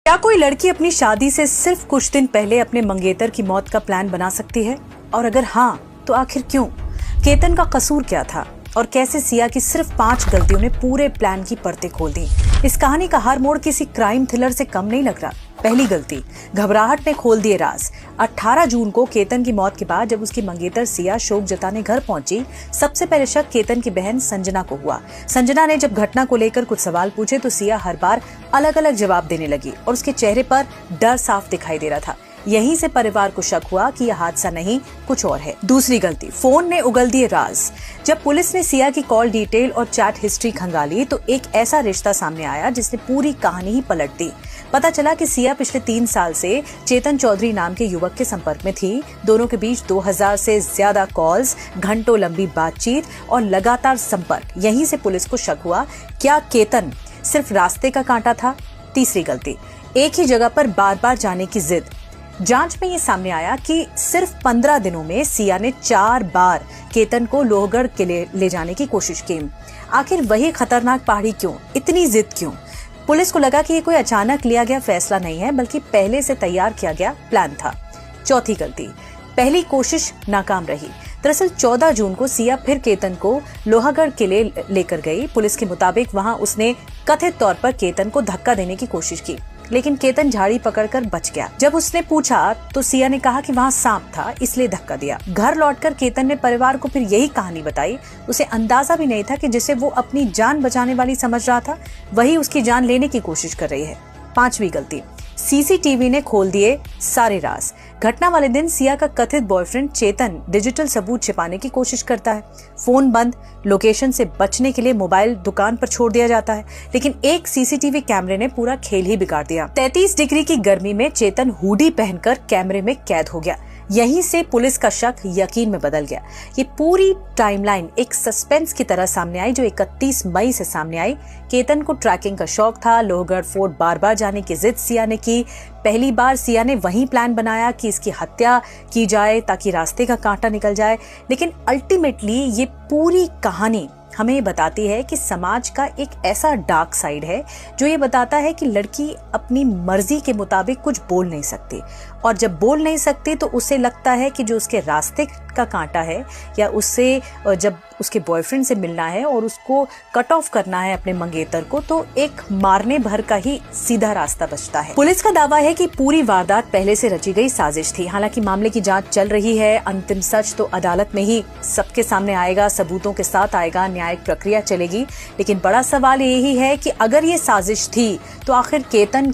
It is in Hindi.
क्या कोई लड़की अपनी शादी से सिर्फ कुछ दिन पहले अपने मंगेतर की मौत का प्लान बना सकती है? और अगर हाँ, तो आखिर क्यों? केतन का कसूर क्या था और कैसे सिया की सिर्फ 5 गलतियों ने पूरे प्लान की परतें खोल दी? इस कहानी का हर मोड़ किसी क्राइम थ्रिलर से कम नहीं लग रहा। पहली गलती, घबराहट ने खोल दिए राज। 18 जून को केतन की मौत के बाद जब उसकी मंगेतर सिया शोक जताने घर पहुंची, सबसे पहले शक केतन की बहन संजना को हुआ। संजना ने जब घटना को लेकर कुछ सवाल पूछे तो सिया हर बार अलग अलग जवाब देने लगी और उसके चेहरे पर डर साफ दिखाई दे रहा था। यहीं से परिवार को शक हुआ कि यह हादसा नहीं, कुछ और है। दूसरी गलती, फोन ने उगल दिए राज। जब पुलिस ने सिया की कॉल डिटेल और चैट हिस्ट्री खंगाली तो एक ऐसा रिश्ता सामने आया जिसने पूरी कहानी ही पलट दी। पता चला कि सिया पिछले 3 साल से चेतन चौधरी नाम के युवक के संपर्क में थी। दोनों के बीच 2000 से ज्यादा कॉल्स, घंटों लंबी बातचीत और लगातार संपर्क। यहीं से पुलिस को शक हुआ, क्या केतन सिर्फ रास्ते का कांटा था? तीसरी गलती, एक ही जगह पर बार बार जाने की जिद। जांच में ये सामने आया कि सिर्फ 15 दिनों में सिया ने 4 बार केतन को लोहगढ़ किले ले जाने की कोशिश की। आखिर वही खतरनाक पहाड़ी क्यों? इतनी जिद क्यों? पुलिस को लगा कि ये कोई अचानक लिया गया फैसला नहीं है, बल्कि पहले से तैयार किया गया प्लान था। चौथी गलती, पहली कोशिश नाकाम रही। दरअसल 14 जून को सिया फिर केतन को लोहागढ़ किले लेकर गई। पुलिस के मुताबिक वहां उसने कथित तौर पर केतन को धक्का देने की कोशिश की, लेकिन केतन झाड़ी पकड़कर बच गया। जब उसने पूछा तो सिया ने कहा कि वहां सांप था, इसलिए धक्का दिया। घर लौटकर केतन ने परिवार को फिर यही कहानी बताई। उसे अंदाजा भी नहीं था कि जिसे वो अपनी जान बचाने वाली समझ रहा था, वही उसकी जान लेने की कोशिश कर रही है। पांचवी गलती, सीसीटीवी ने खोल दिए सारे राज। घटना वाले दिन सिया का कथित बॉयफ्रेंड चेतन डिजिटल सबूत छिपाने की कोशिश करता है। फोन बंद, लोकेशन से बचने के लिए मोबाइल दुकान पर छोड़ दिया जाता है, लेकिन एक सीसीटीवी कैमरे ने पूरा खेल ही बिगाड़ दिया। 33 डिग्री की गर्मी में चेतन हुडी पहनकर कैमरे में कैद हो गया। यहीं से पुलिस का शक यकीन में बदल गया। ये पूरी टाइमलाइन एक सस्पेंस की तरह सामने आई, जो 31 मई से सामने आई। केतन को ट्रैकिंग का शौक था, लोहगढ़ फोर्ट बार बार जाने की जिद सिया ने की। पहली बार सिया ने वही प्लान बनाया कि इसकी हत्या की जाए ताकि रास्ते का कांटा निकल जाए। लेकिन अल्टीमेटली ये पूरी कहानी हमें बताती है कि समाज का एक ऐसा डार्क साइड है जो ये बताता है कि लड़की अपनी मर्जी के मुताबिक कुछ बोल नहीं सकती, और जब बोल नहीं सकती तो उसे लगता है कि जो उसके रास्ते का कांटा है, या उससे जब उसके बॉयफ्रेंड से मिलना है और उसको कट ऑफ करना है अपने मंगेतर को, तो एक मारने भर का ही सीधा रास्ता बचता है। पुलिस का दावा है कि पूरी वारदात पहले से रची गई साजिश थी। हालांकि मामले की जांच चल रही है। अंतिम सच तो अदालत में ही सबके सामने आएगा, सबूतों के साथ आएगा, न्यायिक प्रक्रिया चलेगी। लेकिन बड़ा सवाल यही है कि अगर ये साजिश थी तो आखिर केतन